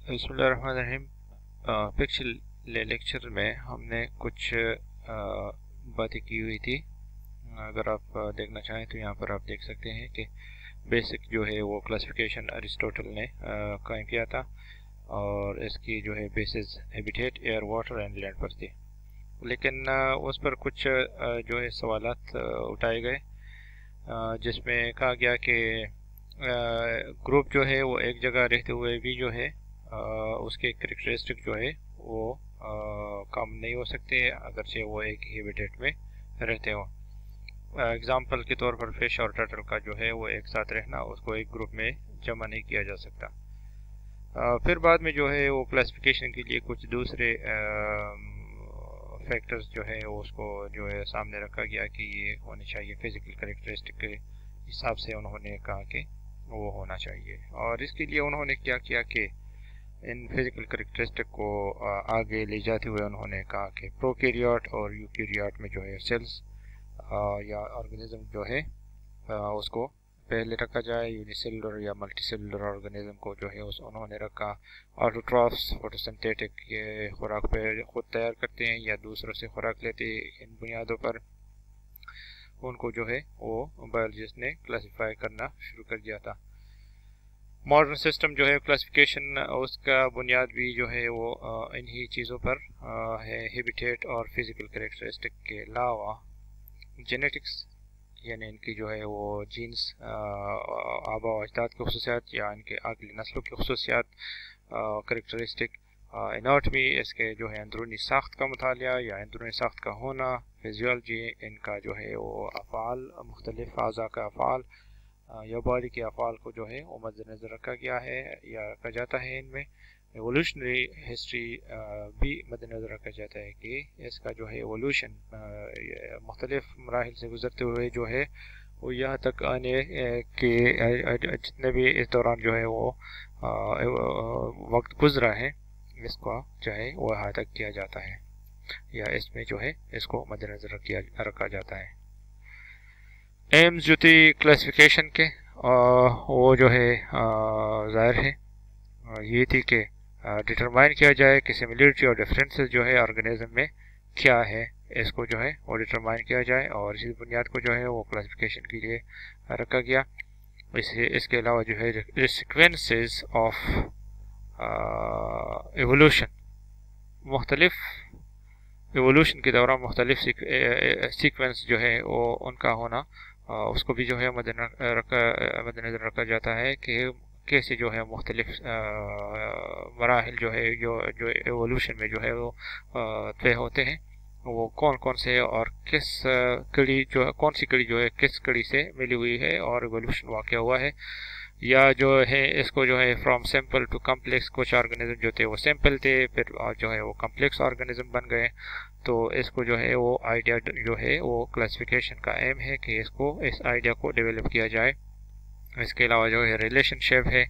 बिस्मिल्लाहिर्रहमानिर्रहीम। पिछले लेक्चर में हमने कुछ बातें की हुई थी। अगर आप देखना चाहें तो यहाँ पर आप देख सकते हैं कि बेसिक जो है वो क्लासिफिकेशन अरिस्टोटल ने कायम किया था और इसकी जो है basis habitat, air, water and land पर थी। लेकिन उस पर कुछ जो है सवालात उठाए गए, जिसमें कहा गया कि ग्रुप जो है वो एक जगह रहते हुए भी जो है उसके करेक्टरिस्टिक जो है वो कम नहीं हो सकते अगरचे वो एक ही हैबिटेट में रहते हो। एग्जाम्पल के तौर पर फिश और टर्टल का जो है वो एक साथ रहना, उसको एक ग्रुप में जमा नहीं किया जा सकता। फिर बाद में जो है वो क्लासिफिकेशन के लिए कुछ दूसरे फैक्टर्स जो है वो उसको जो है सामने रखा गया कि ये होने चाहिए, फिजिकल करेक्टरिस्टिक के हिसाब से उन्होंने कहा कि वो होना चाहिए। और इसके लिए उन्होंने क्या किया कि इन फिजिकल करेक्टरिस्टिक को आगे ले जाते हुए उन्होंने कहा कि प्रोकैरियोट और यूकैरियोट में जो है सेल्स या ऑर्गेनिज्म जो है उसको पहले रखा जाए। यूनिसेलुलर या मल्टीसेलुलर ऑर्गेनिज्म को जो है उस उन्होंने रखा। ऑटोट्रॉफ्स फोटोसिंथेटिक, ये खुराक पे खुद तैयार करते हैं या दूसरों से खुराक लेते हैं। इन बुनियादों पर उनको जो है वो बायोलॉजिस्ट ने क्लासिफाई करना शुरू कर दिया था। मॉडर्न सिस्टम जो है क्लासिफिकेशन, उसका बुनियाद भी जो है वो इन्हीं चीज़ों पर है। हैबिटेट और फिजिकल करेक्टरिस्टिक के अलावा जेनेटिक्स, यानी इनकी जो है वो जीन्स, आबा व अजदाद की खसूसियात या इनके अगली नस्लों की खसूसियात, करेक्टरिस्टिक, एनाटमी, इसके जो है अंदरूनी साख्त का मुतालिया या अंदरूनी साख्त का होना, फिजियोलॉजी, इनका जो है वो अफ़ाल, मुख्तलिफ अज़ा का अफ़ाल या बॉडी के अफ़ाल को जो है वो मद्देनज़र रखा गया है या रखा जाता है। इनमें एवोल्यूशनरी हिस्ट्री भी मद्देनज़र रखा जाता है कि इसका जो है एवोल्यूशन मुख्तलिफ मराहिल से गुजरते हुए जो है वो यहाँ तक आने के जितने भी इस दौरान जो है वो वक्त गुजरा है, इसको जो है वो यहाँ तक किया जाता है या इसमें जो है इसको मद्देनज़र रखा जाता है। एम्स जो थी क्लासिफिकेशन के वो जो है ज़ाहिर है ये थी कि डिटरमाइन किया जाए कि सिमिलरिटी और डिफरेंसेस जो है ऑर्गेनिज्म में क्या है, इसको जो है वो डिटरमाइन किया जाए और इसी बुनियाद को जो है वो क्लासिफिकेशन के लिए रखा गया। इसके अलावा जो है सीक्वेंसेस ऑफ एवोल्यूशन, मुख्तलिफ एवोल्यूशन के दौरान मुख्तलिफ सीक्वेंस जो है वो उनका होना, उसको भी जो है मद्देनज़र रखा जाता है कि कैसे जो है मुख्तलिफ मराहिल जो है जो एवोल्यूशन में जो है वो तय होते हैं, वो कौन कौन से और किस कड़ी जो है, कौन सी कड़ी जो है किस कड़ी से मिली हुई है और एवोल्यूशन वाक़या हुआ है। या जो है इसको जो है फ्रॉम सिंपल टू कम्प्लेक्स, कुछ ऑर्गेनिज्म जो थे वो सिंपल थे, फिर जो है वो कम्प्लेक्स ऑर्गेनिज्म बन गए। तो इसको जो है वो आइडिया जो है वो क्लासिफिकेशन का एम है कि इसको इस आइडिया को डेवलप किया जाए। इसके अलावा जो है रिलेशनशिप है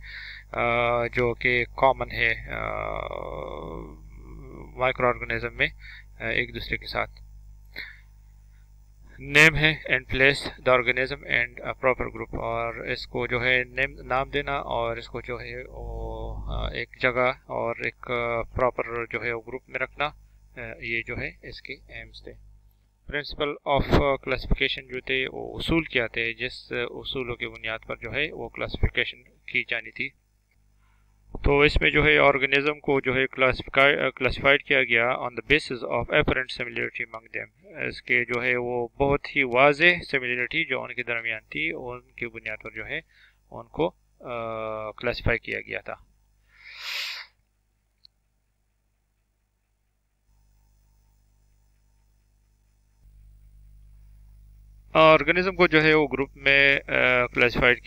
जो कि कॉमन है माइक्रो ऑर्गेनिज्म में एक दूसरे के साथ। नेम है and place the organism and proper group, और इसको जो है नाम देना और इसको जो है वो एक जगह और एक प्रॉपर जो है वो ग्रुप में रखना, ये जो है इसके एम्स थे। प्रिंसिपल ऑफ क्लासिफिकेशन जो थे वो उसूल क्या थे, जिस उसूलों की बुनियाद पर जो है वो क्लासिफिकेशन की जानी थी। तो इसमें जो है ऑर्गेनिज्म को जो है क्लासिफाइड किया गया on the basis of apparent similarity among them. इसके जो है वो बहुत ही वाज़ेह सिमिलरिटी जो उनके दरमियान थी, उनकी बुनियाद पर जो है उनको क्लासिफाई किया गया था। ऑर्गेनिज्म को जो है वो ग्रुप में क्लासिफाइड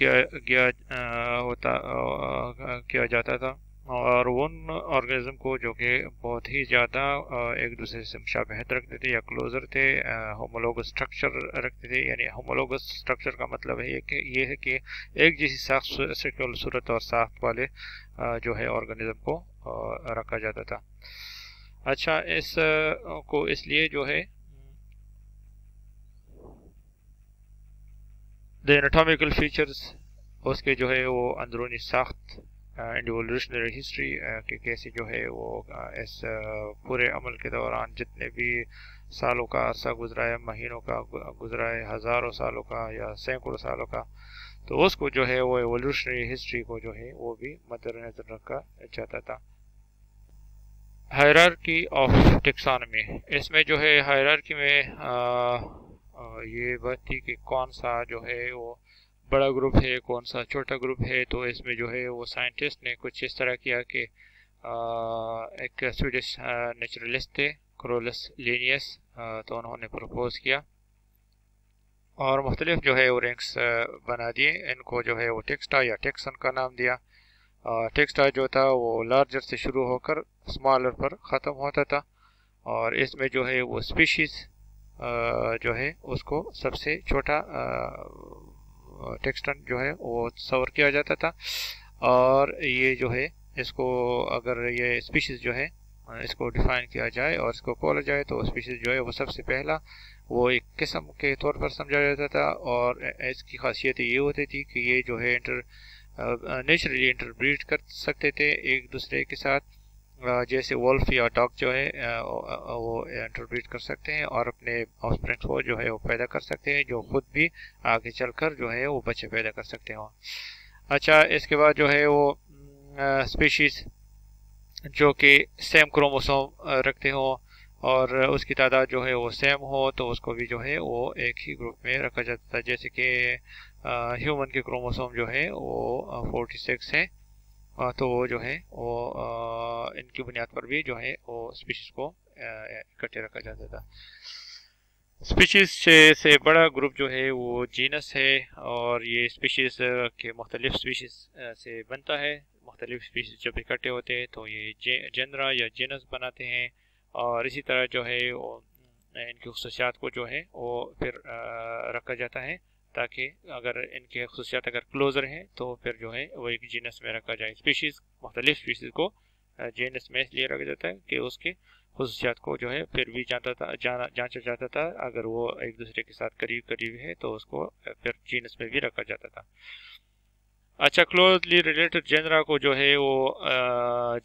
किया जाता था और उन ऑर्गेनिज्म को जो कि बहुत ही ज़्यादा एक दूसरे से मुशाबहत रखते थे या क्लोजर थे, होमोलोगस स्ट्रक्चर रखते थे। यानी होमोलोगस स्ट्रक्चर का मतलब है कि ये है कि एक जैसी साख्त, सूरत और साख्त वाले जो है ऑर्गेनिज्म को रखा जाता था। अच्छा, इस को इसलिए जो है द एनाटॉमिकल फीचर्स, उसके जो है वो अंदरूनी साख्त ایوولوشنری ہسٹری کہ کیسے جو ہے وہ اس پورے عمل کے دوران جتنے بھی سالوں کا عرصہ گزرا ہے، مہینوں کا گزرا ہے، ہزاروں سالوں کا یا سینکڑوں سالوں کا، تو اس کو جو ہے وہ ایوولوشنری ہسٹری کو جو ہے وہ بھی مد نظر رکھا جاتا تھا۔ ہائرارکی آف ٹیکسانومی، اس میں جو ہے ہائرارکی میں یہ بات تھی کہ کون سا جو ہے وہ بڑا گروپ ہے، کون سا چھوٹا گروپ ہے۔ تو اس میں جو ہے وہ سائنٹسٹ نے کچھ اس طرح کیا کہ ایک سویڈش نیچرلسٹ تھے کرولس لینیس، تو انہوں نے پروپوز کیا اور مختلف جو ہے وہ رینکس بنا دیے۔ ان کو جو ہے وہ ٹیکسٹا یا ٹیکسن کا نام دیا۔ ٹیکسٹا جو تھا وہ لارجر سے شروع ہو کر اسمالر پر ختم ہوتا تھا، اور اس میں جو ہے وہ اسپیشیز جو ہے اس کو سب سے چھوٹا ٹیکسٹن جو ہے وہ تصور کیا جاتا تھا، اور یہ جو ہے اس کو اگر یہ اسپیشیز جو ہے اس کو ڈیفائن کیا جائے اور اس کو کھولا جائے تو اسپیشیز جو ہے وہ سب سے پہلا وہ ایک قسم کے طور پر سمجھا جاتا تھا، اور اس کی خاصیت یہ ہوتی تھی کہ یہ جو ہے نیچرلی انٹربریڈ کر سکتے تھے ایک دوسرے کے ساتھ، جیسے وولف یا ڈاگ جو ہے وہ انٹربریڈ کر سکتے ہیں اور اپنے آف اسپرنگ کو جو ہے وہ پیدا کر سکتے ہیں، جو خود بھی آگے چل کر جو ہے وہ بچے پیدا کر سکتے ہوں۔ اچھا، اس کے بعد جو ہے وہ اسپیشیز جو کہ سیم کروموسوم رکھتے ہوں اور اس کی تعداد جو ہے وہ سیم ہو تو اس کو بھی جو ہے وہ ایک ہی گروپ میں رکھا جاتا ہے، جیسے کہ ہیومن کے کروموسوم جو ہے وہ 46 ہیں، تو وہ جو ہے وہ ان کی بنیاد پر بھی جو ہے وہ اسپیشیز کو اکٹھے رکھا جاتا تھا۔ اسپیشیز سے بڑا گروپ جو ہے وہ جینس ہے، اور یہ اسپیشیز کے مختلف اسپیشیز سے بنتا ہے۔ مختلف اسپیشیز جب اکٹھے ہوتے ہیں تو یہ جنرا یا جینس بناتے ہیں، اور اسی طرح جو ہے وہ ان کی خصوصیات کو جو ہے وہ پھر رکھا جاتا ہے، تاکہ اگر ان کی خصوصیات اگر کلوزر ہیں تو پھر جو ہے وہ ایک جینس میں رکھا جائے۔ اسپیشیز مختلف اسپیشیز کو جینس میں اس لیے رکھا جاتا ہے کہ اس کے خصوصیات کو جو ہے پھر بھی جانچا جاتا تھا، اگر وہ ایک دوسرے کے ساتھ قریب ہے تو اس کو پھر جینس میں بھی رکھا جاتا تھا۔ اچھا، کلوزلی ریلیٹڈ جنرا کو جو ہے وہ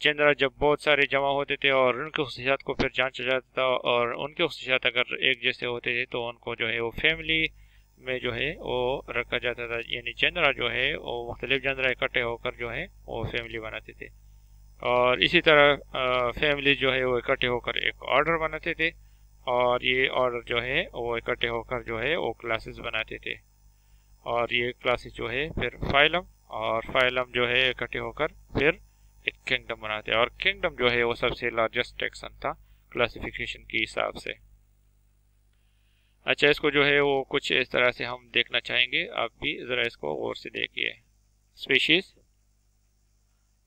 جنرا جب بہت سارے جمع ہوتے تھے اور ان کے خصوصیات کو پھر جانچا جاتا تھا، اور ان کے خصوصیات اگر ایک جیسے ہوتے تھے تو ان کو جو ہے وہ فیملی میں جو ہے وہ رکھا جاتا تھا، یعنی جنرا جو ہے وہ مختلف جنرا اکٹھے ہو کر جو ہے وہ فیملی بناتے تھے، اور اسی طرح فیملی جو ہے وہ اکٹھے ہو کر ایک آرڈر بناتے تھے، اور یہ آرڈر جو ہے وہ اکٹھے ہو کر جو ہے وہ کلاسز بناتے تھے، اور یہ کلاسز جو ہے پھر فائلم، اور فائلم جو ہے اکٹھے ہو کر پھر ایک کنگڈم بناتے ہیں، اور کنگڈم جو ہے وہ سب سے لارجسٹ ٹیکسن تھا کلاسیفیکیشن کی حساب سے۔ اچھا، اس کو جو ہے وہ کچھ اس طرح سے ہم دیکھنا چاہیں گے، آپ بھی ذرا اس کو غور سے دیکھیے۔ اسپیشیز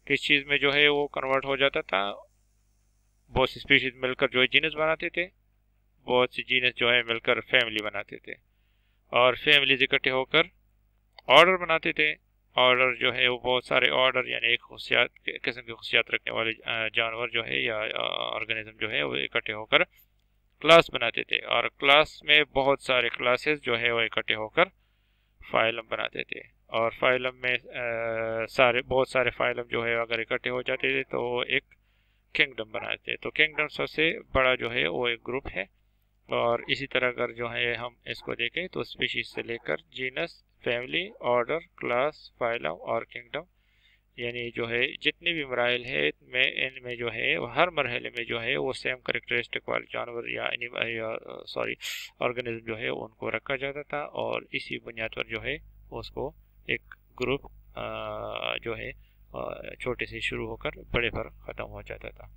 کس چیز میں جو ہے وہ کنورٹ ہو جاتا تھا؟ بہت سی اسپیشیز مل کر جو ہے جینس بناتے تھے، بہت سی جینس جو ہے مل کر فیملی بناتے تھے، اور فیملیز اکٹھے ہو کر آرڈر بناتے تھے۔ آرڈر جو ہے وہ بہت سارے آرڈر، یعنی ایک قسم کی خصوصیات رکھنے والے جانور جو ہے یا آرگنزم جو ہے وہ اکٹھے ہو کر کلاس بناتے تھے، اور کلاس میں بہت سارے کلاسز جو ہے وہ اکٹھے ہو کر فائلم بناتے تھے، اور فائلم میں بہت سارے فائلم جو ہے اگر اکٹھے ہو جاتے تھے تو ایک کنگڈم بناتے تھے۔ تو کنگڈم سب سے بڑا جو ہے وہ ایک گروپ ہے، اور اسی طرح اگر جو ہے ہم اس کو دیکھیں تو اسپیشیز سے لے کر genus, family, order, class, phylum اور کنگڈم، یعنی جو ہے جتنے بھی مراحل ہے ان میں جو ہے ہر مرحلے میں جو ہے وہ سیم کریکٹرسٹک والے جانور یا آرگنزم جو ہے ان کو رکھا جاتا تھا، اور اسی بنیاد پر جو ہے اس کو ایک گروپ جو ہے چھوٹے سے شروع ہو کر بڑے پر ختم ہو جاتا تھا۔